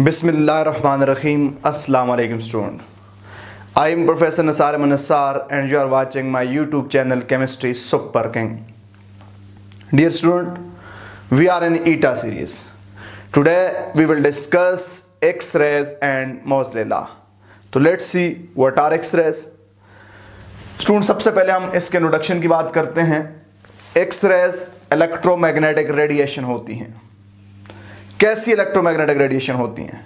Bismillahirrahmanirrahim. Assalamu alaikum student. I am Professor Nasar Ahmed Nassar and you are watching my YouTube channel Chemistry Super King. Dear student, we are in ETA series. Today we will discuss X-rays and Moseley law. So let's see what are X-rays. Student, सबसे पहले हम इसके introduction की बात करते हैं. X-rays electromagnetic radiation होती हैं. कैसी इलेक्ट्रोमैग्नेटिक रेडिएशन होती हैं?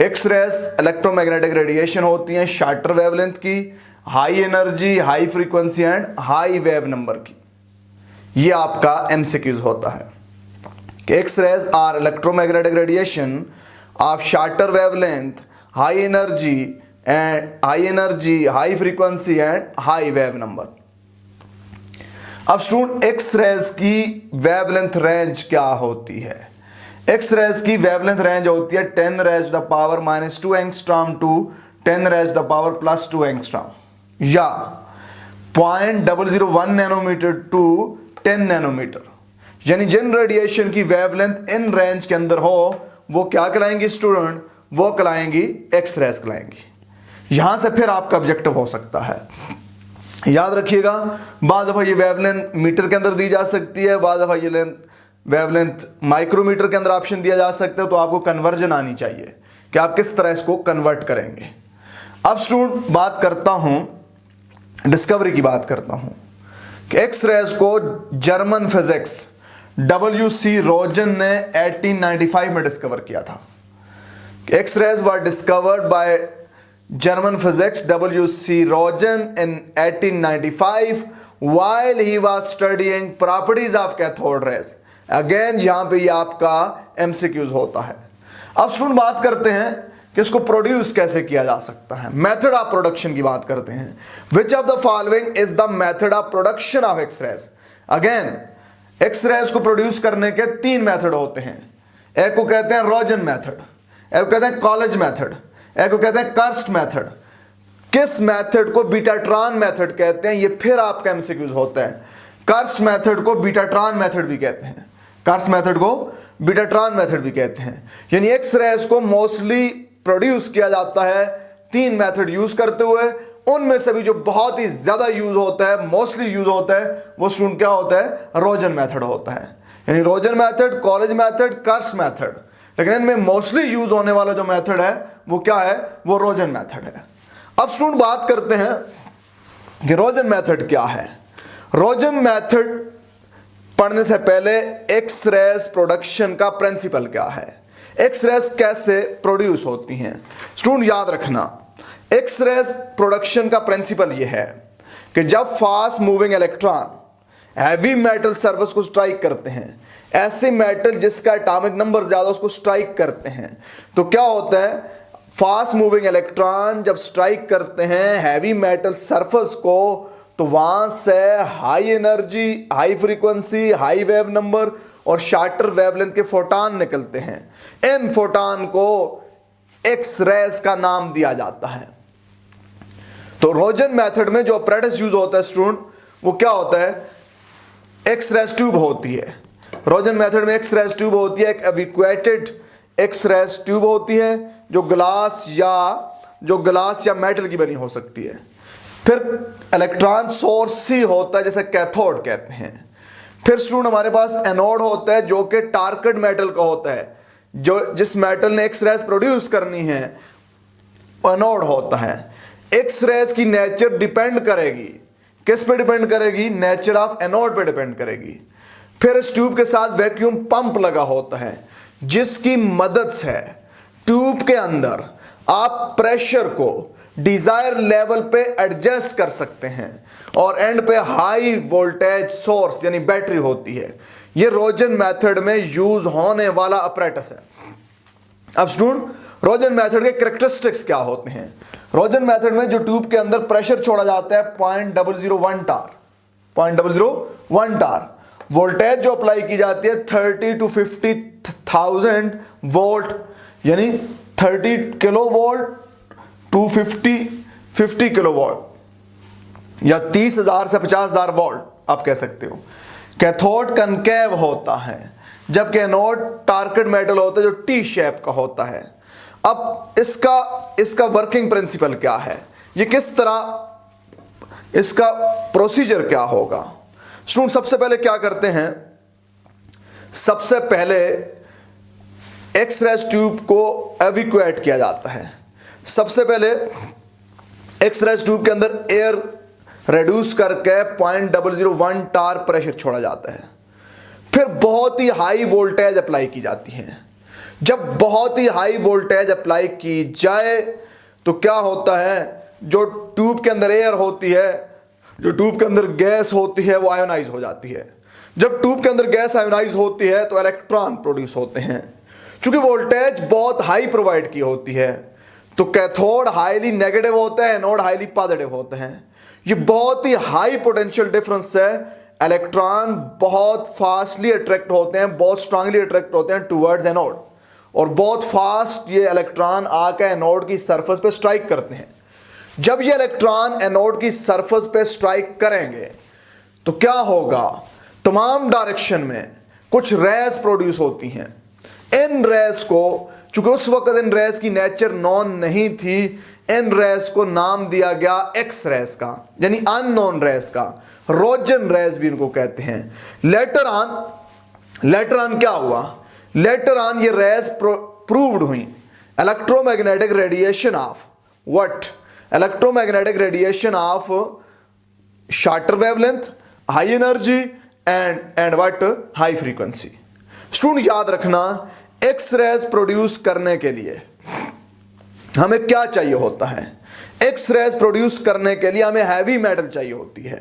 एक्स-रेज इलेक्ट्रोमैग्नेटिक रेडिएशन होती हैं शॉर्टर वेवलेंथ की, high energy, high frequency and high wave number की. ये आपका एमसीक्यूज होता है कि X-rays are electromagnetic radiation of shorter wavelength, high energy, high frequency and high wave number. अब स्टूडेंट, एक्स-रेज की वेवलेंथ रेंज क्या होती है? एक्स-रेज की वेवलेंथ रेंज होती है 10 raised to the power -2 angstrom to 10 raised to the power +2 angstrom, या 0.001 nanometre to 10 nanometre. यानी जिन रेडिएशन की वेवलेंथ इन रेंज के अंदर हो वो क्या कहलाएंगी स्टूडेंट? वो कहलाएंगी एक्स-रेज कहलाएंगी. यहां से फिर आपका ऑब्जेक्टिव हो सकता है, याद रखिएगा, बाद दफा ये वेवलेंथ मीटर के अंदर दी जा सकती है, बाद दफा ये वेवलेंथ माइक्रोमीटर के अंदर ऑप्शन दिया जा सकता है. तो आपको कन्वर्जन आनी चाहिए कि आप किस तरह इसको कन्वर्ट करेंगे. अब स्टूडेंट, बात करता हूं, डिस्कवरी की बात करता हूं कि एक्स-रेज को जर्मन फिजिक्स WC रोजन ने 1895 में डिस्कवर किया था. X rays were discovered by German physics WC Roentgen in 1895 while he was studying properties of cathode rays. Again यहां पे ये आपका एमसीक्यूज होता है. अब स्टूडेंट, बात करते हैं कि इसको प्रोड्यूस कैसे किया जा सकता है. मेथड ऑफ प्रोडक्शन की बात करते हैं. विच of the following is the method of production of X-rays? Again, X-rays को प्रोड्यूस करने के 3 मेथड होते हैं. एक को कहते हैं रोजन मेथड, एक को कहते हैं कॉलेज मेथड, एक को कहते हैं कर्स्ट मेथड. किस मेथड को बीटाट्रॉन मेथड कहते हैं? ये फिर आपका एमसीक्यूज होता है. कर्स्ट मेथड को बीटाट्रॉन मेथड भी कहते हैं, कर्स्ट मेथड को बीटाट्रॉन मेथड भी कहते हैं. यानी एक्स-रेज को मोस्टली प्रोड्यूस किया जाता है 3 मेथड यूज करते हुए. उनमें से भी जो बहुत ही ज्यादा यूज होता है, मोस्टली यूज होता है, वो स्टूडेंट क्या होता है? रोजन मेथड होता है. यानी रोजन मेथड, कॉलेज मेथड, कर्स्ट मेथड. लेकिन इनमें मोस्टली यूज होने वाला जो मेथड है वो क्या है? वो रोजन मेथड है. अब स्टूडेंट, बात करते हैं कि रोजन मेथड क्या है. रोजन मेथड पढ़ने से पहले एक्स-रेज प्रोडक्शन का प्रिंसिपल क्या है, एक्स-रेज कैसे प्रोड्यूस होती हैं. स्टूडेंट, याद रखना, एक्स-रेज प्रोडक्शन का प्रिंसिपल यह है कि जब fast moving electron heavy metal surface को स्ट्राइक करते हैं, ऐसे मेटल जिसका एटॉमिक नंबर ज्यादा उसको स्ट्राइक करते हैं, तो क्या होता है? फास्ट मूविंग इलेक्ट्रॉन जब स्ट्राइक करते हैं हैवी मेटल सरफेस को, तो वहां से high energy, high frequency, high wave number और शॉर्टर वेवलेंथ के फोटॉन निकलते हैं. इन फोटॉन को एक्स-रेज का नाम दिया जाता है. तो रोजन मेथड में जो अपरेटस यूज होता है स्टूडेंट, वो क्या होता है? एक्स-रेज ट्यूब होती है. रोजन मेथड में एक्स-रेज ट्यूब होती है, एक एविक्वेटेड एक्स-रेज ट्यूब होती है जो ग्लास या मेटल की बनी हो सकती है. फिर इलेक्ट्रॉन सोर्स ही होता है जिसे कैथोड कहते हैं. फिर स्टूडेंट, हमारे पास एनोड होता है जो कि टारगेट मेटल का होता है. जो जिस मेटल ने एक्स-रेज प्रोड्यूस करनी है एनोड होता है. एक्स-रेज की नेचर डिपेंड करेगी, किस पे डिपेंड करेगी? नेचर ऑफ एनोड पे डिपेंड करेगी. फिर इस ट्यूब के साथ वैक्यूम पंप लगा होता है जिसकी मदद से ट्यूब के अंदर आप प्रेशर को डिजायर लेवल पे एडजस्ट कर सकते हैं और एंड पे हाई वोल्टेज सोर्स यानी बैटरी होती है. ये रोजन मेथड में यूज होने वाला अपरेटस है. अब स्टूडेंट, रोजन मेथड के कैरेक्टरिस्टिक्स क्या होते हैं? रोजन मेथड में जो ट्यूब के अंदर प्रेशर छोड़ा जाता है 0.001 टार, 0.001 टार. वोल्टेज जो अप्लाई की जाती है 30 to 50,000 वोल्ट, यानी 30 kilovolt to 50 kilovolt, या 30,000 से 50,000 वोल्ट आप कह सकते हो. कैथोड कनकेव होता है जबकि एनोड टारगेट मेटल होता है जो टी शेप का होता है. अब इसका वर्किंग प्रिंसिपल क्या है, ये किस तरह, इसका प्रोसीजर क्या होगा। स्टूडेंट सबसे पहले क्या करते हैं, सबसे पहले एक्सरेज ट्यूब को एविक्यूएट किया जाता है। सबसे पहले एक्सरेज ट्यूब के अंदर एयर रेड्यूस करके 0.001 टार प्रेशर छोड़ा जाता है। फिर बहुत ही हाई वोल्टेज अप्लाई की जाती है। जब बहुत ही हाई वोल्टेज अप्लाई की जाए तो क्या होता है, जो ट्यूब के अंदर एयर होती है, जो ट्यूब के अंदर गैस होती है, वो आयोनाइज हो जाती है। जब ट्यूब के अंदर गैस आयोनाइज होती है तो इलेक्ट्रॉन प्रोड्यूस होते हैं। चूंकि वोल्टेज बहुत हाई प्रोवाइड की होती है तो कैथोड हाईली नेगेटिव होते हैं, एनोड हाईली पॉजिटिव होते हैं। ये बहुत ही हाई पोटेंशियल डिफरेंस है। इलेक्ट्रॉन बहुत फास्टली अट्रैक्ट होते हैं, बहुत स्ट्रांगली अट्रैक्ट होते हैं टुवर्ड्स एनोड, और बहुत फास्ट ये इलेक्ट्रॉन आकर एनोड की सरफेस पे स्ट्राइक करते हैं। जब ये इलेक्ट्रॉन एनोड की सरफेस पे स्ट्राइक करेंगे तो क्या होगा, तमाम डायरेक्शन में कुछ रेज प्रोड्यूस होती हैं। इन रेज को, चूंकि उस वक्त इन रेज की नेचर नॉन नहीं थी, इन रेज को नाम दिया गया एक्स रेज का, यानी अननोन रेज का। रोजन रेज भी इनको कहते हैं। लेटर ऑन क्या हुआ, लेटर ऑन ये रेज प्रूव्ड हुई electromagnetic radiation of what, electromagnetic radiation of shorter wavelength, high energy and what, high frequency. Student याद रखना, एक्स रेज प्रोड्यूस करने के लिए हमें क्या चाहिए होता है, एक्स रेज प्रोड्यूस करने के लिए हमें हैवी मेटल चाहिए होती है।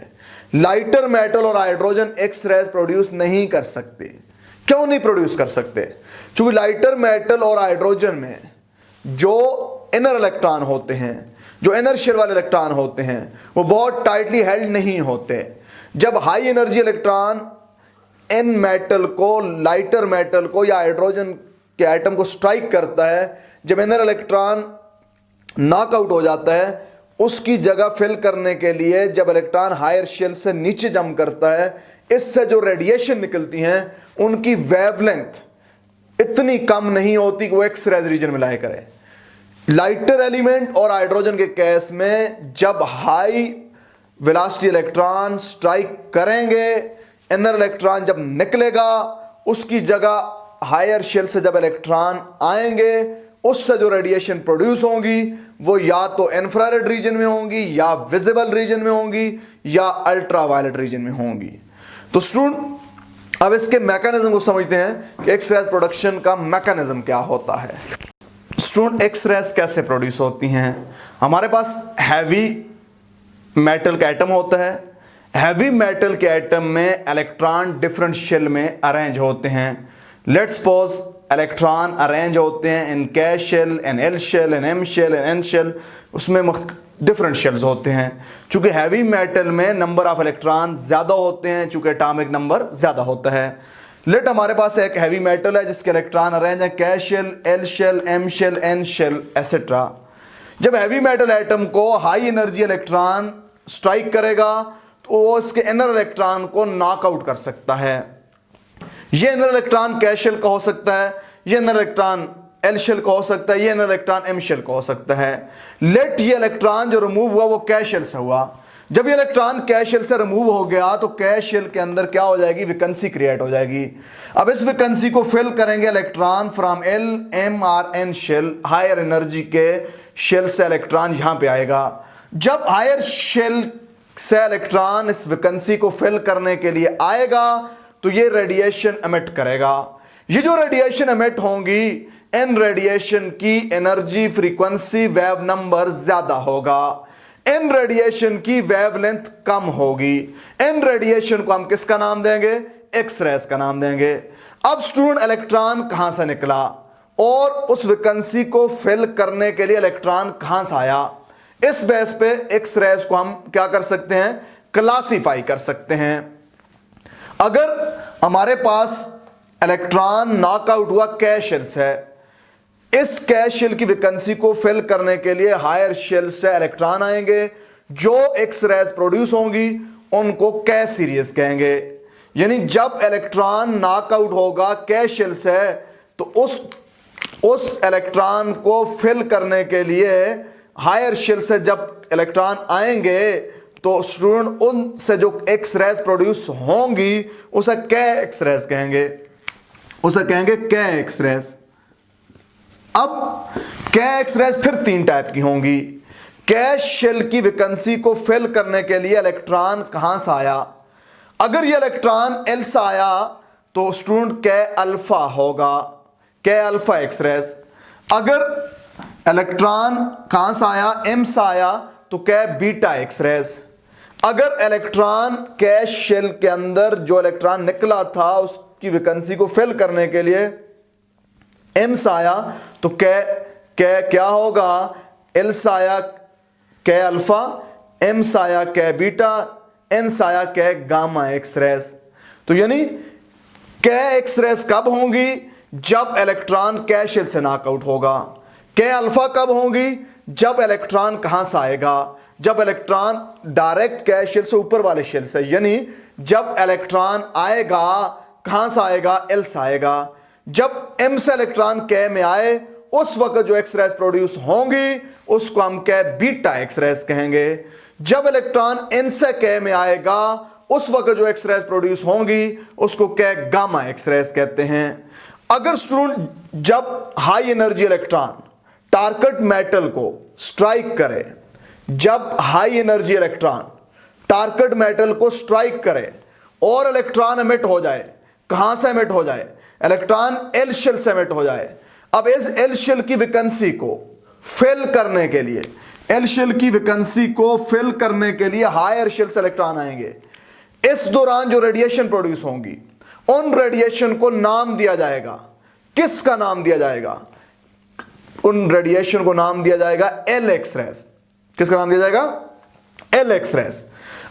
लाइटर मेटल और हाइड्रोजन एक्स रेज प्रोड्यूस नहीं कर सकते। क्यों नहीं प्रोड्यूस कर सकते, क्योंकि लाइटर मेटल और हाइड्रोजन में जो इनर इलेक्ट्रॉन होते हैं, जो इनर शेल वाले इलेक्ट्रॉन होते हैं, वो बहुत टाइटली हेल्ड नहीं होते। जब high energy electron in metal को, लाइटर मेटल को या हाइड्रोजन के एटम को स्ट्राइक करता है, जब इनर इलेक्ट्रॉन नॉकआउट हो जाता है, उसकी जगह फिल करने के लिए जब इलेक्ट्रॉन हायर शेल से नीचे जंप करता है, इससे जो रेडिएशन निकलती हैं उनकी वेवलेंथ इतनी कम नहीं होती कि वो एक्स रेज रीजन में लाया करे। लाइटर एलिमेंट और हाइड्रोजन के केस में जब हाई वेलोसिटी इलेक्ट्रॉन स्ट्राइक करेंगे, इनर इलेक्ट्रॉन जब निकलेगा, उसकी जगह हायर शेल से जब इलेक्ट्रॉन आएंगे, उससे जो रेडिएशन प्रोड्यूस होंगी वो या तो इंफ्रारेड रीजन में होंगी, या विजिबल रीजन में होंगी, या अल्ट्रावायलेट रीजन में होंगी। तो स्टूडेंट अब इसके मैकेनिज्म को समझते हैं कि एक्स रेज प्रोडक्शन का मैकेनिज्म क्या होता है। स्टूडेंट एक्स रेज कैसे प्रोड्यूस होती हैं, हमारे पास हैवी मेटल का एटम होता है। हैवी मेटल के एटम में इलेक्ट्रॉन डिफरेंट शेल में अरेंज होते हैं। लेट्स सपोज इलेक्ट्रॉन अरेंज होते हैं in K shell, in L shell, in M shell, in N shell, उसमें डिफरेंट शेल्स होते हैं। चूंकि हैवी मेटल में नंबर ऑफ इलेक्ट्रॉन ज़्यादा होते हैं, चूंकि एटॉमिक नंबर ज़्यादा होता है। लेट हमारे पास एक हैवी मेटल है जिसके इलेक्ट्रॉन अरेंज है K shell, L shell, M shell, N shell etcetera. जब हैवी मेटल एटम को हाई एनर्जी इलेक्ट्रॉन स्ट्राइक करेगा तो वो इसके इनर इलेक्ट्रॉन को नॉकआउट कर सकता है। ये इनर इलेक्ट्रॉन के शेल का हो सकता है, ये इनर इलेक्ट्रॉन एल शेल का हो सकता है, ये इनर इलेक्ट्रॉन एम शेल का हो सकता है। लेट ये इलेक्ट्रॉन जो रिमूव हुआ वो के शेल से हुआ। जब ये इलेक्ट्रॉन के शेल से रिमूव हो गया तो के शेल के अंदर क्या हो जाएगी, वैकेंसी क्रिएट हो जाएगी। अब इस वैकेंसी को फिल करेंगे इलेक्ट्रॉन फ्रॉम एल, एम और एन शेल। हायर एनर्जी के शेल से इलेक्ट्रॉन यहां पे आएगा। जब हायर शेल से इलेक्ट्रॉन इस वैकेंसी को फिल करने के लिए आएगा तो ये रेडिएशन एमिट करेगा। ये जो रेडिएशन एमिट होंगी, इन रेडिएशन की एनर्जी, फ्रीक्वेंसी, वेव नंबर ज्यादा होगा। इन रेडिएशन की वेवलेंथ कम होगी। इन रेडिएशन को हम किसका नाम देंगे, एक्स रेज का नाम देंगे। अब स्टूडेंट इलेक्ट्रॉन कहां से निकला और उस वैकेंसी को फिल करने के लिए इलेक्ट्रॉन कहां से आया, इस बेस पे एक्स रेज को हम क्या कर सकते हैं, क्लासिफाई कर सकते हैं। अगर हमारे पास इलेक्ट्रॉन नॉकआउट हुआ के शेल से, इस के शेल की वैकेंसी को फिल करने के लिए हायर शेल से इलेक्ट्रॉन आएंगे। जो एक्स रेज प्रोड्यूस होंगी उनको के सीरीज कहेंगे। यानी जब इलेक्ट्रॉन नॉकआउट होगा के शेल से तो उस उस इलेक्ट्रॉन को फिल करने के लिए हायर शेल से जब इलेक्ट्रॉन आएंगे तो स्टूडेंट उनसे जो एक्स रेज प्रोड्यूस होंगी उसे कै एक्स रेज कहेंगे, उसे कहेंगे कै एक्स रेज। अब कै एक्स रेज फिर 3 टाइप की होंगी। कै शेल की वैकेंसी को फिल करने के लिए इलेक्ट्रॉन कहां से आया? अगर ये इलेक्ट्रॉन एल से आया तो स्टूडेंट कै अल्फा होगा, कै अल्फा एक्स रेज। अगर इलेक्ट्रॉन कहां से आया? एम से आया तो कै बीटा एक्स रेज। अगर इलेक्ट्रॉन कै शेल के अंदर जो इलेक्ट्रॉन निकला था उसकी वैकेंसी को फिल करने के लिए एम से आया तो कै क्या होगा? एल से आया कै अल्फा, एम से आया कै बीटा, एन से आया कै गामा एक्स रेज। तो यानी कै एक्स रेज कब होंगी? जब इलेक्ट्रॉन कै शेल से नॉकआउट होगा। कै अल्फा कब होंगी? जब इलेक्ट्रॉन कहां से आएगा? जब इलेक्ट्रॉन डायरेक्ट कै शेल से ऊपर वाले शेल से, यानी जब इलेक्ट्रॉन आएगा कहां से आएगा? एल से आएगा। जब एम से इलेक्ट्रॉन कै में आए उस वक्त जो एक्स रेज प्रोड्यूस होंगी उसको हम कै बीटा एक्स रेज कहेंगे। जब इलेक्ट्रॉन एन से कै में आएगा उस वक्त जो एक्स रेज प्रोड्यूस होंगी उसको कै गामा एक्स रेज कहते हैं। अगर स्टूडेंट जब high energy electron target metal को स्ट्राइक करे, जब high energy electron target metal को स्ट्राइक करे और इलेक्ट्रॉन एमिट हो जाए, कहां से एमिट हो जाए? इलेक्ट्रॉन एल शेल से एमिट हो जाए। अब इस एल शेल की वैकेंसी को फिल करने के लिए, एल शेल की वैकेंसी को फिल करने के लिए हायर शेल से इलेक्ट्रॉन आएंगे। इस दौरान जो रेडिएशन प्रोड्यूस होंगी उन रेडिएशन को नाम दिया जाएगा। किसका नाम दिया जाएगा? उन रेडिएशन को नाम दिया जाएगा एल एक्स रेज। किसका नाम दिया जाएगा? L x raise.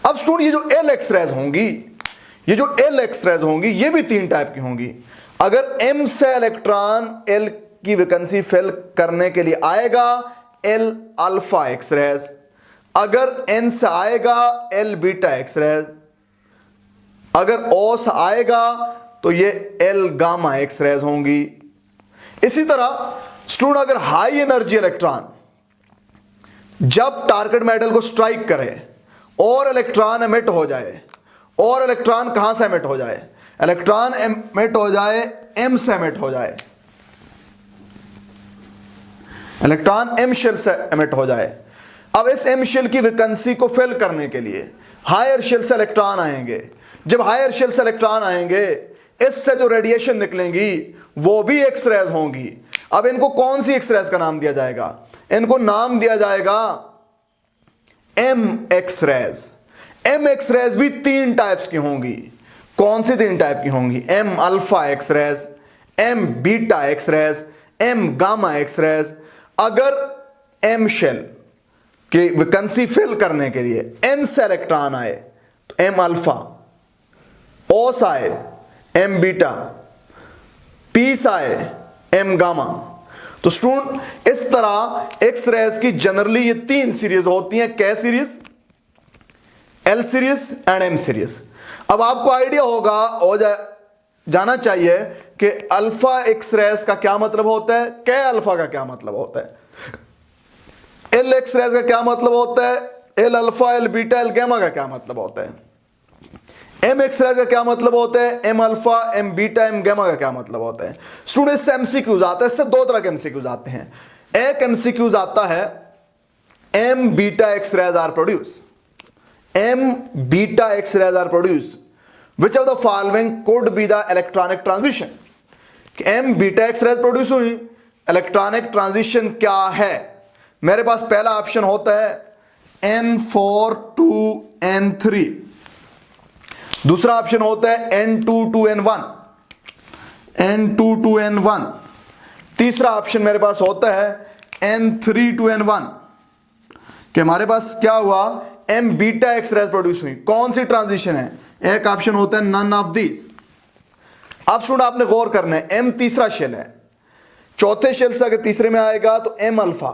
अब स्टूडेंट ये जो एल एक्स रेज होंगी, ये जो एल एक्स रेज होंगी ये भी 3 टाइप की होंगी। अगर एम से इलेक्ट्रॉन एल की वैकेंसी फिल करने के लिए आएगा, एल अल्फा एक्स रेज। अगर एन से आएगा, एल बीटा एक्स रेज। अगर ओ से आएगा तो ये एल गामा एक्स रेज होंगी। इसी तरह स्टूडेंट अगर हाई एनर्जी इलेक्ट्रॉन जब टारगेट मेटल को स्ट्राइक करे और इलेक्ट्रॉन एमिट हो जाए, और इलेक्ट्रॉन कहां से एमिट हो जाए? इलेक्ट्रॉन एमिट हो जाए एम से एमिट हो जाए, इलेक्ट्रॉन एम शेल से एमिट हो जाए। अब इस एम शेल की वैकेंसी को फिल करने के लिए हायर शेल से इलेक्ट्रॉन आएंगे। जब हायर शेल से इलेक्ट्रॉन आएंगे इससे जो रेडिएशन निकलेंगी वो भी एक्स रेज होंगी। अब इनको कौन सी एक्स रेज का नाम दिया जाएगा? इनको नाम दिया जाएगा M x raise. M x raise भी 3 टाइप्स की होंगी। कौन सी 3 टाइप की होंगी? M alpha x raise, M beta x raise, M gamma x raise. अगर एम शेल की वैकेंसी फिल करने के लिए एन से इलेक्ट्रॉन आए तो एम अल्फा, ओ से आए एम बीटा, पी से आए एम गामा। तो स्टूडेंट इस तरह एक्स रेज की जनरली ये 3 सीरीज होती हैं। K series, L series and M series. अब आपको आइडिया हो जाना चाहिए कि अल्फा एक्स रेज का क्या मतलब होता है, कै अल्फा का क्या मतलब होता है, एल एक्स रेज का क्या मतलब होता है, L alpha, L beta, L gamma का क्या मतलब होता है, एम एक्स रेज का क्या मतलब होता है, M alpha, M beta, M gamma का क्या मतलब होता है। स्टूडेंट इससे एमसीक्यूज आता है। इससे 2 तरह के एमसीक्यूज आते हैं। एक एमसीक्यूज आता है M beta x raise are produce, M beta x raise are produce which of the following could be the electronic transition. M beta x raise produce हुई, इलेक्ट्रॉनिक ट्रांजिशन क्या है? मेरे पास पहला ऑप्शन होता है N4 to N3, दूसरा option होता है N2 to N1, N2 to N1, तीसरा ऑप्शन मेरे पास होता है N3 to N1 कि हमारे पास क्या हुआ, M beta x raise produce हुई। कौन सी ट्रांजिशन है? एक ऑप्शन होता है नन ऑफ दिस। अब स्टूडेंट आपने गौर करना है, एम तीसरा शेल है, चौथे शेल से अगर तीसरे में आएगा तो एम अल्फा,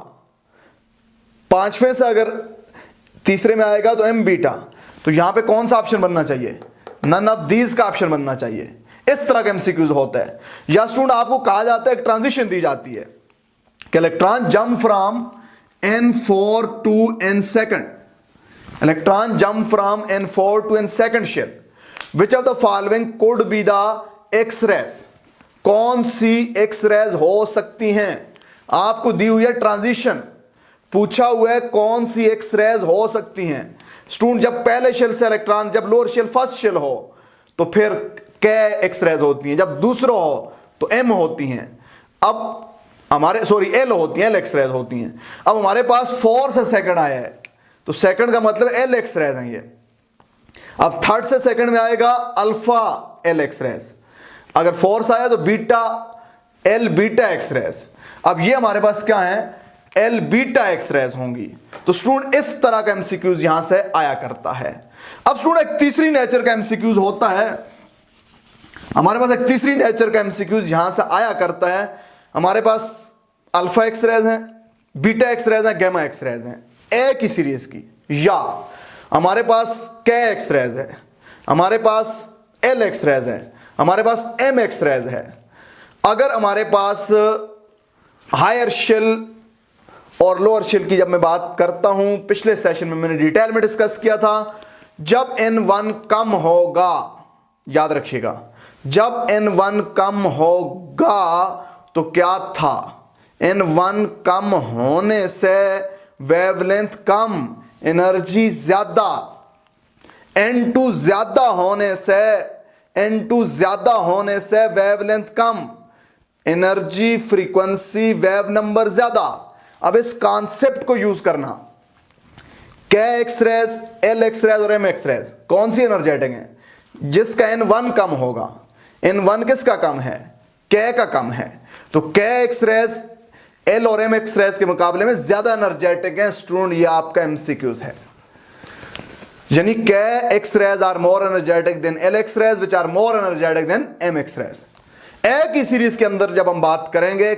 पांचवें से अगर तीसरे में आएगा तो एम बीटा। तो यहां पे कौन सा ऑप्शन बनना चाहिए? नन ऑफ दीज का ऑप्शन बनना चाहिए। इस तरह का एमसीक्यूज होता है। या स्टूडेंट आपको कहा जाता है, एक ट्रांजिशन दी जाती है कि electron jump from n4 to n2, electron jump from n4 to n2 shell, which of the following could be the x raise, कौन सी एक्स रेज हो सकती हैं। आपको दी हुई है ट्रांजिशन, पूछा हुआ है कौन सी एक्स रेज हो सकती हैं। स्टूडेंट जब पहले शेल से इलेक्ट्रॉन, जब लोअर शेल फर्स्ट शेल हो तो फिर क एक्स रेज होती हैं, जब दूसरा हो तो एम होती हैं। अब हमारे एल होती हैं, एल एक्स रेज होती हैं। अब हमारे पास 4 से सेकंड आया है तो सेकंड का मतलब एल एक्स रेज है ये। अब थर्ड से सेकंड में आएगा अल्फा एल एक्स रेज, अगर 4 से आया तो beta L beta x raise. अब ये हमारे पास क्या है, एल बीटा एक्स रेज होंगी। तो स्टूडेंट इस तरह का एमसीक्यूज यहां से आया करता है। अब स्टूडेंट एक तीसरी नेचर का एमसीक्यूज होता है, हमारे पास एक तीसरी नेचर का एमसीक्यूज यहां से आया करता है। हमारे पास अल्फा एक्स रेज है, बीटा एक्स रेज है, गैमा एक्स रेज है ए की सीरीज की, या हमारे पास के एक्स रेज है, हमारे पास एल एक्स रेज है, हमारे पास एम एक्स रेज है। अगर हमारे पास हायर शेल और लोअर शेल की जब मैं बात करता हूं, पिछले सेशन में मैंने डिटेल में डिस्कस किया था, जब n1 कम होगा, याद रखिएगा, जब n1 कम होगा तो क्या था, n1 कम होने से वेवलेंथ कम, एनर्जी ज्यादा, n2 ज्यादा होने से वेवलेंथ कम, एनर्जी फ्रीक्वेंसी वेव नंबर ज्यादा। अब इस कॉन्सेप्ट को यूज करना, K x raise, L x raise और एम एक्स रेज कौन सी एनर्जेटिक है, जिसका n1 कम होगा। n1 किसका कम है, के का कम है, तो के एक्स रेज एल और एम एक्स रेज के मुकाबले में ज्यादा एनर्जेटिक है। स्टूडेंट ये आपका एमसीक्यूज है, यानी K x raise are more energetic than L x raise which are more energetic than M x rays. ए की सीरीज के अंदर जब हम बात करेंगे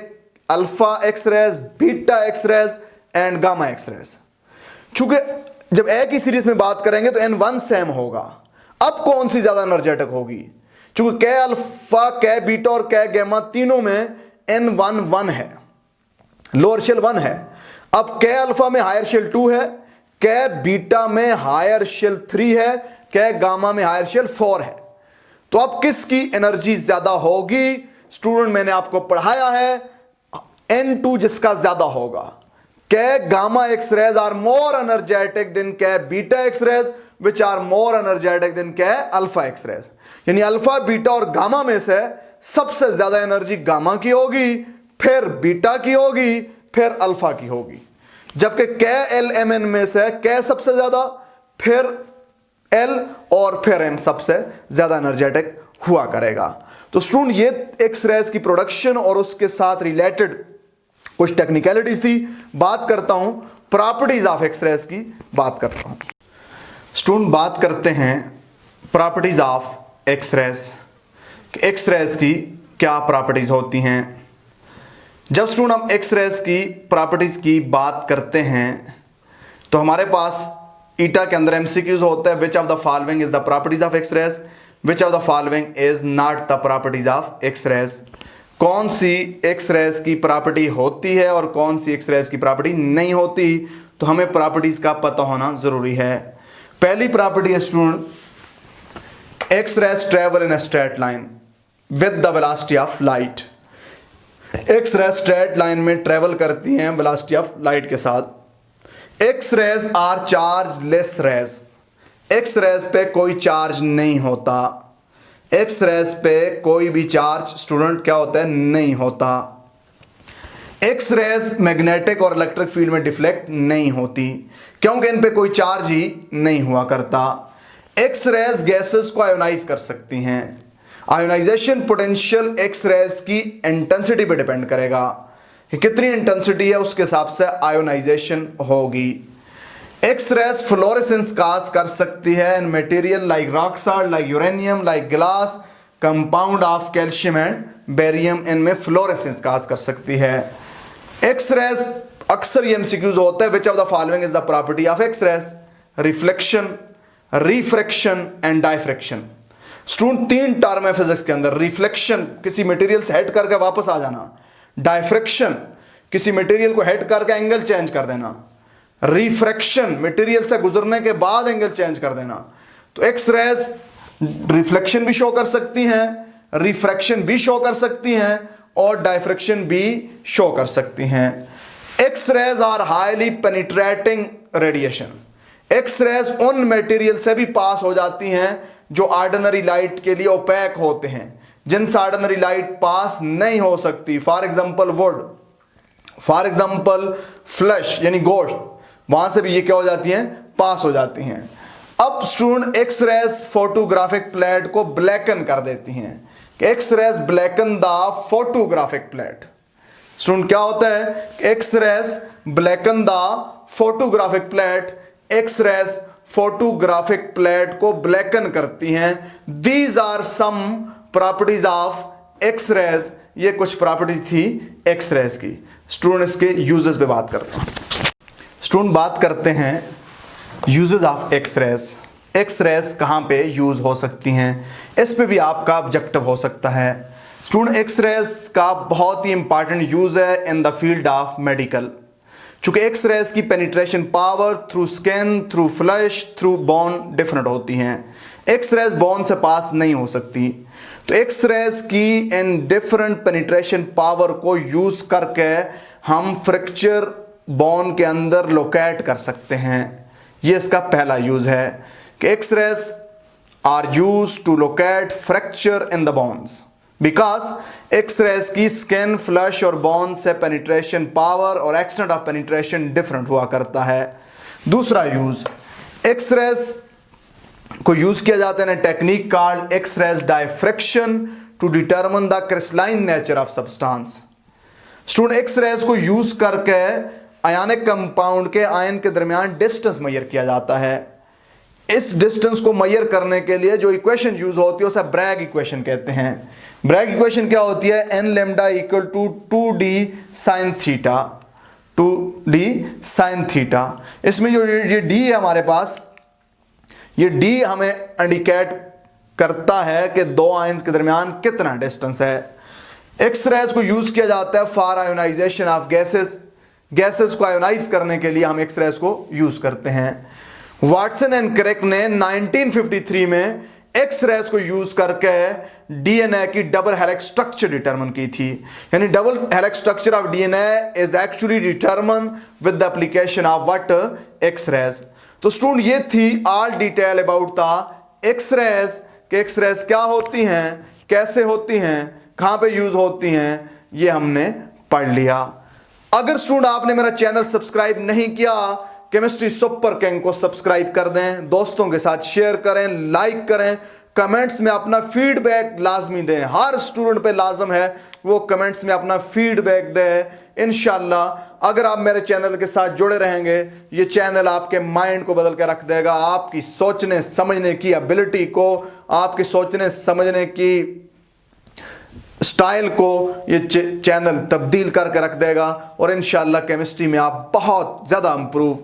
alpha x rays, beta x rays and gamma x rays, चूंकि जब ए की सीरीज में बात करेंगे तो n1 सेम होगा। अब कौन सी ज्यादा एनर्जेटिक होगी, चूंकि के अल्फा, के बीटा और के गैमा तीनों में n1 1 है, लोअर शेल 1 है। अब के अल्फा में हायर शेल 2 है, के बीटा में हायर शेल 3 है, के गामा में हायर शेल 4 है। तो अब किसकी एनर्जी ज्यादा होगी। स्टूडेंट मैंने आपको पढ़ाया है n2 जिसका ज्यादा होगा। K gamma x raise are more energetic than K beta x raise which are more energetic than K alpha x rays. यानी अल्फा, बीटा और गामा में से सबसे ज्यादा एनर्जी गामा की होगी, फिर बीटा की होगी, फिर अल्फा की होगी। जबकि के एल एम एन में से के सबसे ज्यादा, फिर एल और फिर एम सबसे ज्यादा एनर्जेटिक हुआ करेगा। तो स्टूडेंट ये एक्स रेज की प्रोडक्शन और उसके साथ रिलेटेड कुछ टेक्निकलिटीज थी। बात करता हूं प्रॉपर्टीज ऑफ एक्स रेज की, बात करता हूं। स्टूडेंट बात करते हैं properties of x raise, x raise की क्या प्रॉपर्टीज होती हैं। जब स्टूडेंट हम एक्स रेज की प्रॉपर्टीज की बात करते हैं तो हमारे पास ईटा के अंदर एमसीक्यूज होता है, which of the following is the properties of x raise, which of the following is not the properties of x raise. कौन सी एक्स रेज की प्रॉपर्टी होती है और कौन सी एक्स रेज की प्रॉपर्टी नहीं होती, तो हमें प्रॉपर्टीज का पता होना जरूरी है। पहली प्रॉपर्टी है student, x raise travel in a straight line with the velocity of light. X-rays straight line में ट्रेवल करती हैं वेलोसिटी ऑफ लाइट के साथ। X raise are charge less rays, x raise पे कोई चार्ज नहीं होता, एक्स रेज पे कोई भी चार्ज स्टूडेंट क्या होता है, नहीं होता। एक्स रेज मैग्नेटिक और इलेक्ट्रिक फील्ड में डिफ्लेक्ट नहीं होती क्योंकि इन पे कोई चार्ज ही नहीं हुआ करता। एक्स रेज गैसेस को आयोनाइज कर सकती हैं। आयोनाइजेशन पोटेंशियल एक्स रेज की इंटेंसिटी पे डिपेंड करेगा कि कितनी इंटेंसिटी है, उसके हिसाब से आयोनाइजेशन होगी। एक्स रेज फ्लोरेसेंस काज कर सकती है in material like rock salt, like uranium, like glass, compound of calcium and barium, इनमें फ्लोरेसेंस काज कर सकती है। एक्स रेज अक्सर ये एमसीक्यूज होता है, which of the following is the property of x raise, reflection, refraction and diffraction. Student 3 term है physics के अंदर। रिफ्लेक्शन, किसी मटेरियल से हिट करके वापस आ जाना। डायफ्रैक्शन, किसी मटेरियल को हिट करके एंगल चेंज कर देना। रिफ्रैक्शन, मटेरियल से गुजरने के बाद एंगल चेंज कर देना। तो एक्स रेज रिफ्लेक्शन भी शो कर सकती हैं, रिफ्रैक्शन भी शो कर सकती हैं और डायफ्रैक्शन भी शो कर सकती हैं। X raise are highly penetrating radiation. X-rays उन मटेरियल से भी पास हो जाती हैं जो ऑर्डिनरी लाइट के लिए ओपेक होते हैं, जिनसे ऑर्डिनरी लाइट पास नहीं हो सकती। For example would, for example flash यानी गोश्त, वहां से भी ये क्या हो जाती हैं, पास हो जाती हैं। अब student x rays photographic plate को ब्लैकन कर देती हैं। X rays blacken the photographic plate. Student क्या होता है, X rays blacken the photographic plate. X rays photographic plate को ब्लैकन करती हैं। These are some properties of x rays. ये कुछ प्रॉपर्टीज थी एक्स रेज की। स्टूडेंट इसके यूजेस पे बात करते हैं। स्टूडेंट बात करते हैं uses of x raise. X rays कहाँ पे यूज हो सकती हैं, इस पे भी आपका ऑब्जेक्टिव हो सकता है। स्टूडेंट एक्स रेज का बहुत ही इंपॉर्टेंट यूज है in the field of medical. चूंकि एक्स रेज की penetration power through skin, through flash, through bone different होती हैं। एक्स रेज बोन से पास नहीं हो सकती। तो एक्स रेज की इन डिफरेंट पेनिट्रेशन पावर को यूज करके हम फ्रैक्चर बोन के अंदर लोकेट कर सकते हैं। ये इसका पहला यूज है कि X raise are used to locate fracture in the bones because X raise की स्किन, फ्लैश और बोन से पेनिट्रेशन पावर और एक्सटेंट ऑफ पेनिट्रेशन डिफरेंट हुआ करता है। दूसरा यूज, एक्स रेज को यूज किया जाता है technique called X rays diffraction to determine the crystalline nature of substance. Student x rays को यूज करके आयनिक कंपाउंड के आयन के दरमियान डिस्टेंस मेजर किया जाता है। इस डिस्टेंस को मेजर करने के लिए जो इक्वेशन यूज होती है उसे ब्रैग इक्वेशन कहते हैं। ब्रैग इक्वेशन क्या होती है, n lambda equal to 2d sine theta, 2d sine theta. इसमें जो ये d है हमारे पास, ये d हमें इंडिकेट करता है कि दो आयंस के दरमियान कितना डिस्टेंस है। एक्स रेज को यूज किया जाता है for ionization of gases. Gases को आयोनाइज करने के लिए हम एक्स रेज को यूज करते हैं। वाटसन एंड क्रिक ने 1953 में एक्स रेज को यूज करके डीएनए की डबल हेलिक्स स्ट्रक्चर डिटरमिन की थी। यानी double helix structure of DNA is actually determine with the application of what, X rays. तो स्टूडेंट ये थी all detail about the x rays कि एक्स रेज क्या होती हैं, कैसे होती हैं, कहां पे यूज होती हैं, ये हमने पढ़ लिया। अगर स्टूडेंट आपने मेरा चैनल सब्सक्राइब नहीं किया, केमिस्ट्री सुपर किंग को सब्सक्राइब कर दें, दोस्तों के साथ शेयर करें, लाइक करें, कमेंट्स में अपना फीडबैक लाजमी दें। हर स्टूडेंट पे लाजम है वो कमेंट्स में अपना फीडबैक दे। इंशाल्लाह अगर आप मेरे चैनल के साथ जुड़े रहेंगे, ये चैनल आपके माइंड को बदल के रख देगा, आपकी सोचने समझने की एबिलिटी को, आपके सोचने समझने की स्टाइल को ये चैनल तब्दील करके रख देगा और इंशाल्लाह केमिस्ट्री में आप बहुत ज़्यादा इंप्रूव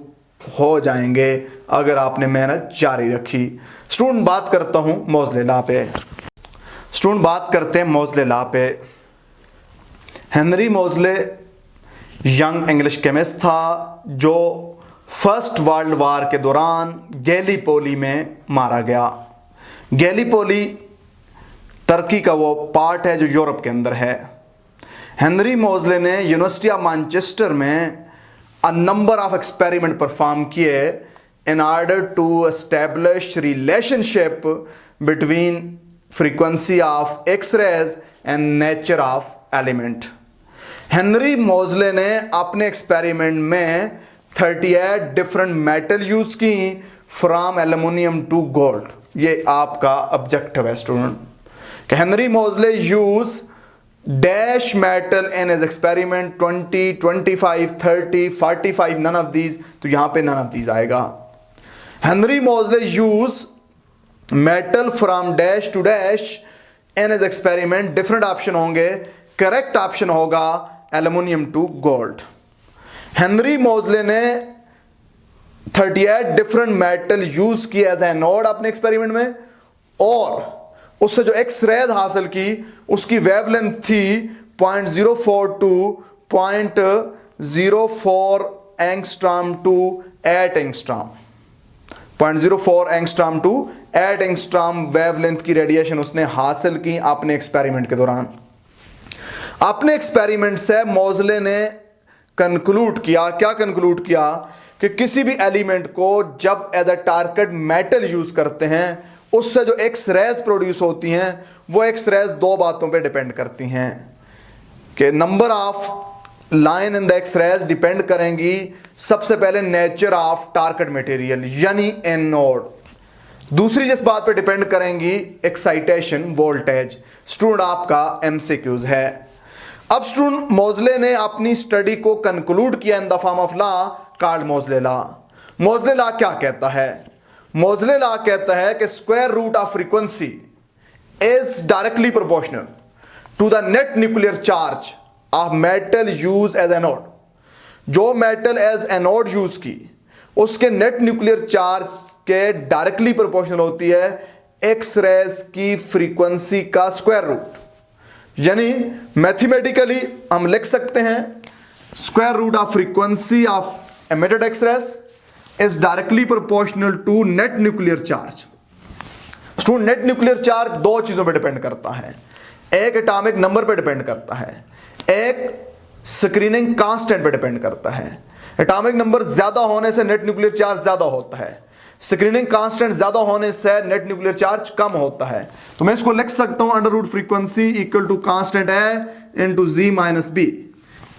हो जाएंगे अगर आपने मेहनत जारी रखी। स्टूडेंट बात करता हूँ मोज़ले लॉ पे। स्टूडेंट बात करते हैं मोज़ले लॉ पे। हेनरी मोज़ले यंग इंग्लिश केमिस्ट था जो फर्स्ट वर्ल्ड वार के दौरान गैलीपोली में मारा गया। गैलीपोली टर्की का वो पार्ट है जो यूरोप के अंदर है। हेनरी मोज़ले ने यूनिवर्सिटी ऑफ मैनचेस्टर में a number of experiment perform किए in order to establish relationship between frequency of x rays and nature of element. Henry Moseley ने अपने एक्सपेरिमेंट में 38 डिफरेंट मेटल यूज की फ्रॉम एल्युमिनियम टू गोल्ड। ये आपका objective है student कि Henry Moseley use dash metal in his experiment 20, 25, 30, 45, none of these. तो यहां पे नन ऑफ दीज आएगा। Henry Moseley use metal from dash to dash in his experiment. Different option होंगे, correct option होगा aluminium to gold. Henry Moseley ने 38 different metal use किए as anode अपने experiment में और उससे जो एक्स रेज हासिल की उसकी वेवलेंथ थी 0.04 to 0.04 angstrom to 8 angstrom, 0.04 angstrom to 8 angstrom wavelength की रेडिएशन उसने हासिल की अपने एक्सपेरिमेंट के दौरान। अपने एक्सपेरिमेंट से मोज़ले ने कंक्लूड किया, क्या कंक्लूड किया कि किसी भी एलिमेंट को जब as a target metal use करते हैं उससे जो एक्स रेज प्रोड्यूस होती हैं वो एक्स रेज दो बातों पे डिपेंड करती हैं कि number of line in the x rays depend करेंगी सबसे पहले नेचर ऑफ टारगेट मटेरियल यानी एनोड, दूसरी जिस बात पे डिपेंड करेंगी एक्साइटेशन वोल्टेज। स्टूडेंट आपका एमसीक्यूज है। अब स्टूडेंट मोज़ले ने अपनी स्टडी को कंक्लूड किया in the form of law called Moseley law. Moseley law क्या कहता है? मोज़ले लॉ कहता है कि square root of frequency is directly proportional to the net nuclear charge of metal use as anode. जो metal as anode use की उसके net nuclear charge के डायरेक्टली प्रोपोर्शनल होती है एक्स रेज की फ्रीक्वेंसी का स्क्वायर रूट। यानी mathematically हम लिख सकते हैं square root of frequency of emitted X rays is directly proportional to net nuclear charge. Student net nuclear charge दो चीजों पर डिपेंड करता है, एक एटॉमिक नंबर पर डिपेंड करता है, एक स्क्रीनिंग कांस्टेंट पर डिपेंड करता है। एटॉमिक नंबर ज्यादा होने से नेट न्यूक्लियर चार्ज ज्यादा होता है, स्क्रीनिंग कांस्टेंट ज्यादा होने से नेट न्यूक्लियर चार्ज कम होता है। तो मैं इसको लिख सकता हूं under root frequency equal to constant A into ji minus B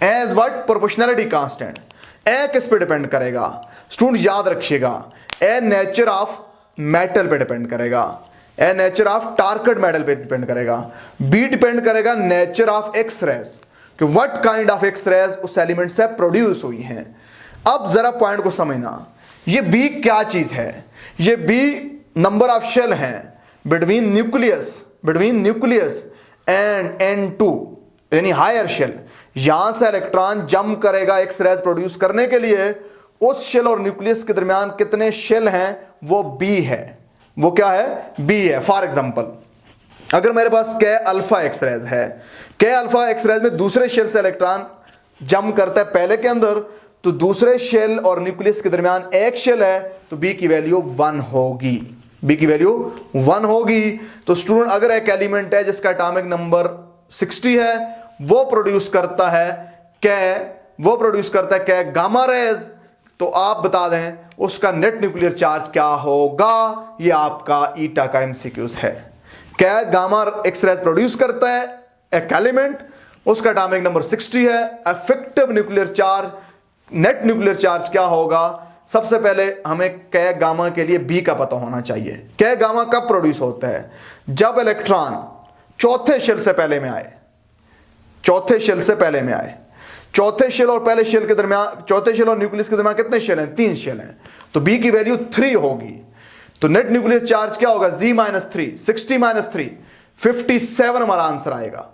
as what proportionality constant. A किस पे डिपेंड करेगा? स्टूडेंट याद रखिएगा, ए नेचर ऑफ मेटल पे डिपेंड करेगा, A nature of target metal पे डिपेंड करेगा, बी डिपेंड करेगा नेचर ऑफ एक्स रेज कि what kind of x rays उस एलिमेंट से प्रोड्यूस हुई हैं। अब जरा पॉइंट को समझना, ये बी क्या चीज है? ये बी नंबर ऑफ शेल हैं बिटवीन न्यूक्लियस एंड N2 यानी हायर शेल। यहां से इलेक्ट्रॉन जंप करेगा एक्स रेज प्रोड्यूस करने के लिए, उस शेल और न्यूक्लियस के दरमियान कितने शेल हैं वो बी है। वो क्या है? बी है। फॉर एग्जांपल अगर मेरे पास के अल्फा एक्स रेज है, के अल्फा एक्स रेज में दूसरे शेल से इलेक्ट्रॉन जंप करता है पहले के अंदर, तो दूसरे शेल और न्यूक्लियस के दरमियान एक शेल है तो बी की वैल्यू 1 होगी, बी की वैल्यू 1 होगी। तो स्टूडेंट अगर एक एलिमेंट है जिसका एटॉमिक नंबर 60 है वो प्रोड्यूस करता है के गामा रेज, तो आप बता दें उसका नेट न्यूक्लियर चार्ज क्या होगा? ये आपका ईटा का एमसीक्यूज है। क्या गामा एक्स रेज प्रोड्यूस करता है एक एलिमेंट, उसका एटॉमिक नंबर 60 है, effective nuclear charge net nuclear charge क्या होगा? सबसे पहले हमें कै गामा के लिए बी का पता होना चाहिए। कै गामा कब प्रोड्यूस होता है? जब इलेक्ट्रॉन चौथे शेल से पहले में आए, चौथे शेल और पहले शेल के दरमियान, चौथे शेल और न्यूक्लियस के दरमियान कितने शेल हैं? 3 शेल हैं, तो बी की वैल्यू 3 होगी। तो नेट न्यूक्लियर चार्ज क्या होगा? Z माइनस 3, 60 माइनस 3, 57 हमारा आंसर आएगा।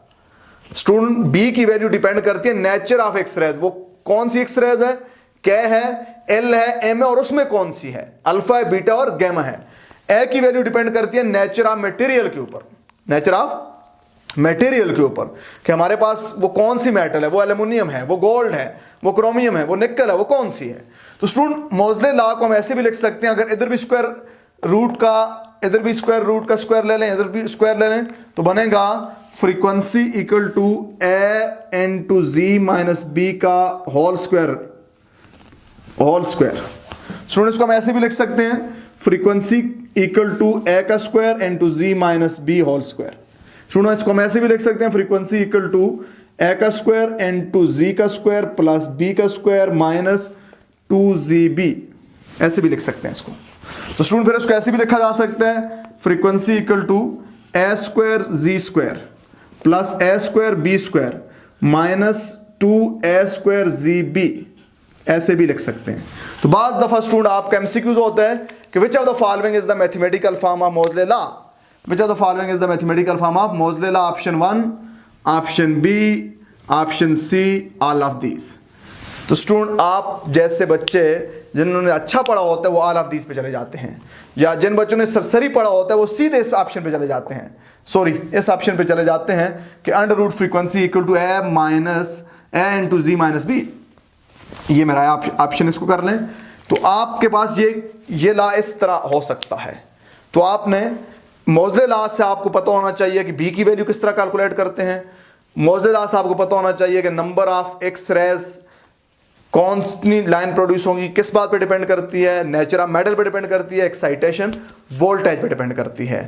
स्टूडेंट बी की वैल्यू डिपेंड करती है नेचर ऑफ एक्स रेज। वो कौन सी एक्स रेज है? के है, एल है, एम है, और उसमें कौन सी है? अल्फा है, बीटा और गैमा है। ए की वैल्यू डिपेंड करती है नेचर ऑफ मटेरियल के ऊपर, नेचर ऑफ मटेरियल के ऊपर कि हमारे पास वो कौन सी मेटल है, वो एल्यूमिनियम है, वो गोल्ड है, वो क्रोमियम है, वो निकल है, वो कौन सी है। तो स्टूडेंट मोज़ले लॉ को हम ऐसे भी लिख सकते हैं, अगर इधर भी स्क्वायर रूट का स्क्वायर ले लें, इधर भी स्क्वायर ले लें, तो बनेगा frequency equal to a into ji minus b का होल स्क्वायर। स्टूडेंट इसको हम ऐसे भी लिख सकते हैं, फ्रीक्वेंसी इक्वल टू ए का स्क्वायर इंटू जी minus B whole square. Student इसको हम ऐसे भी लिख सकते हैं, फ्रीक्वेंसी इक्वल टू ए का स्क्वायर इंटू जी का स्क्वायर प्लस बी का स्क्वायर माइनस 2GB, ऐसे भी लिख सकते हैं इसको। तो स्टूडेंट फिर इसको ऐसे भी लिखा जा सकता है, frequency equal to a square z square plus a square b square minus 2a square z b, ऐसे भी लिख सकते हैं। तो बाज़ दफ़ा स्टूडेंट आपका एमसीक्यूज होता है कि which of the following is the mathematical form of Moseley law, which of the following is the mathematical form of Moseley law? Option 1, option B, option C, all of these. तो student आप जैसे बच्चे जिन्होंने अच्छा पढ़ा होता है वो ऑल ऑफ दीज पे चले जाते हैं, या जिन बच्चों ने सरसरी पढ़ा होता है वो सीधे इस ऑप्शन पे चले जाते हैं, सॉरी इस ऑप्शन पे चले जाते हैं कि under root frequency equal to a minus a into ji minus b. ये मेरा ऑप्शन, इसको कर लें तो आपके पास ये लॉ इस तरह हो सकता है। तो आपने मोज़ले लॉ से आपको पता होना चाहिए कि बी की वैल्यू किस तरह कैलकुलेट करते हैं। मोज़ले लॉ से आपको पता होना चाहिए कि नंबर ऑफ एक्स रेज कौन सी लाइन प्रोड्यूस होगी, किस बात पे डिपेंड करती है, नेचर ऑफ मेटल पे डिपेंड करती है, एक्साइटेशन वोल्टेज पे डिपेंड करती है।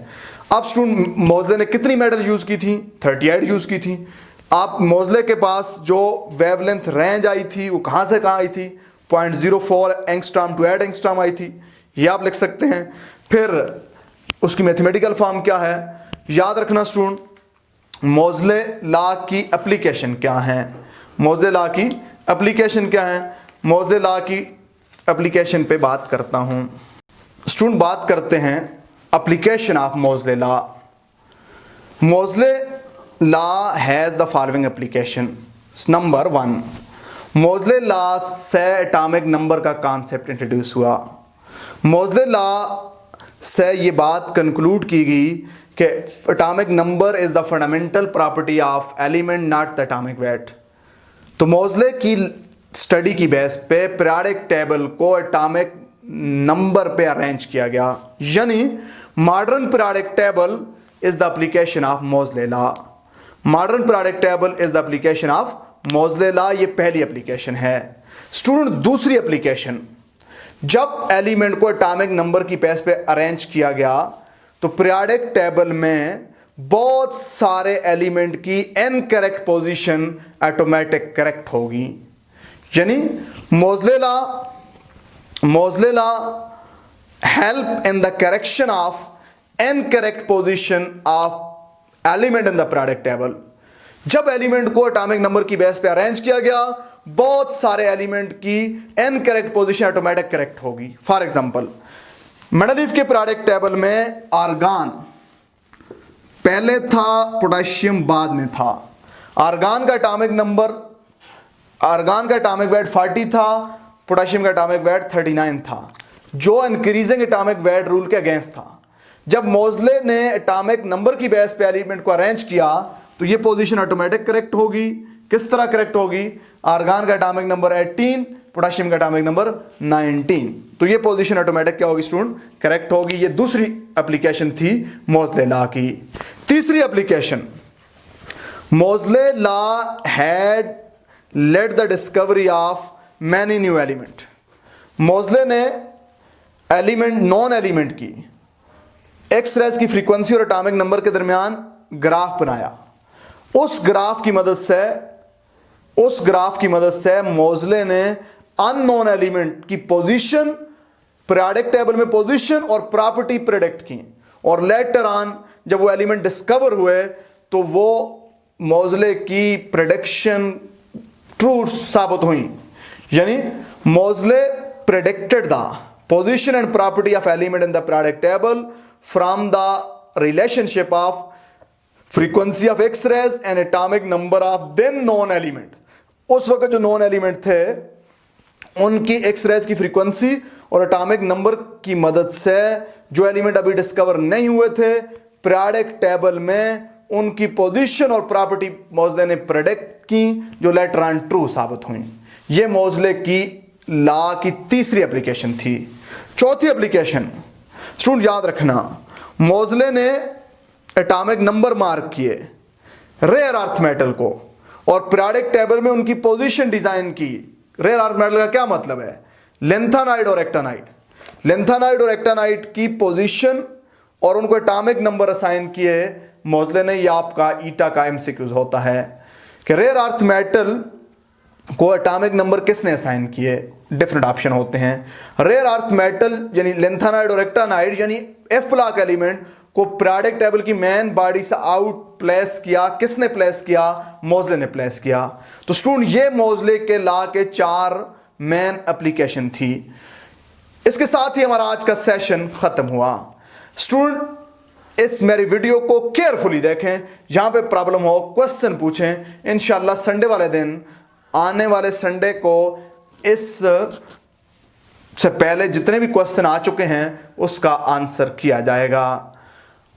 अब स्टूडेंट मोज़ले ने कितनी मेटल यूज की थी, 38 यूज की थी। आप मोज़ले के पास जो वेवलेंथ रेंज आई थी वो कहाँ से कहाँ आई थी, 0.04 एंगस्ट्रॉम टू 8 एंगस्ट्रॉम आई थी, ये आप लिख सकते हैं। फिर उसकी मैथमेटिकल फॉर्म क्या है, याद रखना स्टूडेंट, मोज़ले लॉ की एप्लीकेशन क्या है, मोज़ले लॉ की एप्लीकेशन क्या है। मोज़ले लॉ की एप्लीकेशन पे बात करता हूं स्टूडेंट। बात करते हैं application of Moseley law. Moseley law has the following application. Number 1, Moseley law से एटॉमिक नंबर का कॉन्सेप्ट इंट्रोड्यूस हुआ। मोज़ले लॉ से ये बात कंक्लूड की गई कि atomic number is the fundamental property of element, not the atomic weight. तो मोज़ले की स्टडी की बेस पे पीरियोडिक टेबल को एटॉमिक नंबर पे अरेंज किया गया, यानी modern periodic table is the application of Moseley law. Modern periodic table is the application of Moseley law, ये पहली एप्लीकेशन है। स्टूडेंट दूसरी एप्लीकेशन, जब एलिमेंट को एटॉमिक नंबर की बेस पे अरेंज किया गया तो पीरियोडिक टेबल में बहुत सारे एलिमेंट की इनकरेक्ट पोजीशन ऑटोमेटिक करेक्ट होगी, यानी Moseley law help in the correction of incorrect position of element in the periodic table. जब एलिमेंट को एटॉमिक नंबर की बेस पे अरेंज किया गया, बहुत सारे एलिमेंट की इनकरेक्ट पोजीशन ऑटोमेटिक करेक्ट होगी। फॉर एग्जांपल, मेंडेलीव के पीरियोडिक टेबल में आर्गन पहले था, पोटेशियम बाद में था। आर्गन का एटॉमिक वेट 40 था, पोटेशियम का एटॉमिक वेट 39 था, जो इंक्रीजिंग एटॉमिक वेट रूल के अगेंस्ट था। जब मोज़ले ने एटॉमिक नंबर की बेस पे एलिमेंट को अरेंज किया तो ये पोजीशन ऑटोमेटिक करेक्ट होगी। किस तरह करेक्ट होगी, आर्गन का एटॉमिक नंबर 18, पोटेशियम का एटॉमिक नंबर 19, तो ये पोजीशन ऑटोमेटिक क्या होगी स्टूडेंट, करेक्ट होगी। ये दूसरी एप्लीकेशन थी मोज़ले लॉ की। तीसरी application, Moseley law had led the discovery of many new element. Moseley ने एलिमेंट, नॉन एलिमेंट की एक्स रेज की फ्रीक्वेंसी और एटॉमिक नंबर के दरमियान ग्राफ बनाया। उस ग्राफ की मदद से मोज़ले ने अननोन एलिमेंट की पोजीशन, पीरियोडिक टेबल में पोजीशन और प्रॉपर्टी प्रेडिक्ट की, और लेटर ऑन जब वो एलिमेंट डिस्कवर हुए तो वो मोज़ले की प्रेडिक्शन ट्रू साबित हुई, यानी Moseley predicted the position and property of element in the periodic table from the relationship of frequency of x rays and atomic number of then known element. उस वक्त जो नॉन एलिमेंट थे उनकी X raise की frequency और atomic number की मदद से जो एलिमेंट अभी डिस्कवर नहीं हुए थे, पीरियोडिक टेबल में उनकी पोजीशन और प्रॉपर्टी मोज़ले ने प्रेडिक्ट की, जो लेटर ऑन ट्रू साबित हुई। ये मोज़ले की लॉ की तीसरी एप्लीकेशन थी। चौथी एप्लीकेशन स्टूडेंट याद रखना, मोज़ले ने एटॉमिक नंबर मार्क किए रेयर अर्थ मेटल को और पीरियोडिक टेबल में उनकी पोजीशन डिजाइन की। रेयर अर्थ मेटल का क्या मतलब है, लेंथेनाइड और एक्टानाइड। लेंथेनाइड और एक्टानाइड की पोजीशन और उनको एटॉमिक नंबर असाइन किए मोज़ले ने। ये आपका ईटा का एमसीक्यूज होता है कि रेयर अर्थ मेटल को एटॉमिक नंबर किसने असाइन किए, डिफरेंट ऑप्शन होते हैं। रेयर अर्थ मेटल यानी लेंथेनाइड और एक्टानाइड यानी एफ ब्लॉक एलिमेंट को पीरियोडिक टेबल की मेन बॉडी से आउट प्लेस किया। किसने प्लेस किया, मोज़ले ने प्लेस किया। तो स्टूडेंट ये मोज़ले के लॉ के 4 मेन एप्लीकेशन थी। इसके साथ ही हमारा आज का सेशन खत्म हुआ। स्टूडेंट इस मेरी वीडियो को केयरफुली देखें, जहां पे प्रॉब्लम हो क्वेश्चन पूछें। इंशाल्लाह संडे वाले दिन, आने वाले संडे को इस से पहले जितने भी क्वेश्चन आ चुके हैं उसका आंसर किया जाएगा।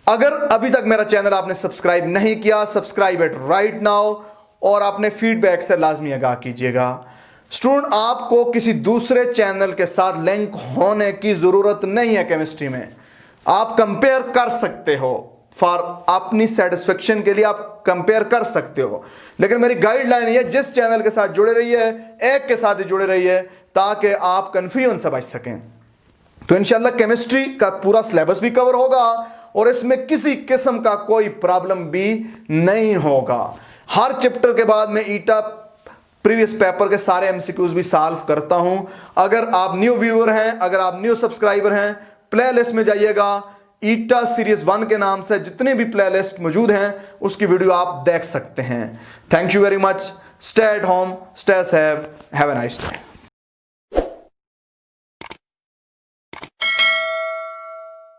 अगर अभी तक मेरा चैनल आपने सब्सक्राइब नहीं किया, सब्सक्राइब इट राइट नाउ और अपने फीडबैक से लाजमी आगाह कीजिएगा। स्टूडेंट, आपको किसी दूसरे चैनल के साथ लिंक होने की जरूरत नहीं है। केमिस्ट्री में आप कंपेयर कर सकते हो, फॉर अपनी सेटिस्फेक्शन के लिए आप कंपेयर कर सकते हो, लेकिन मेरी गाइडलाइन है जिस चैनल के साथ जुड़े रहिए, एक के साथ ही जुड़े रहिए ताकि आप कंफ्यूजन से बच सकें। तो इंशाल्लाह केमिस्ट्री का पूरा सिलेबस भी कवर होगा और इसमें किसी किस्म का कोई प्रॉब्लम भी नहीं होगा। हर चैप्टर के बाद मैं ईटा प्रीवियस पेपर के सारे एमसीक्यूज भी सॉल्व करता हूं। अगर आप न्यू व्यूअर हैं, अगर आप न्यू सब्सक्राइबर हैं, प्लेलिस्ट में जाइएगा, ईटा सीरीज 1 के नाम से जितने भी प्लेलिस्ट मौजूद हैं उसकी वीडियो आप देख सकते हैं। Thank you very much. Stay at home, stay safe, have a nice day.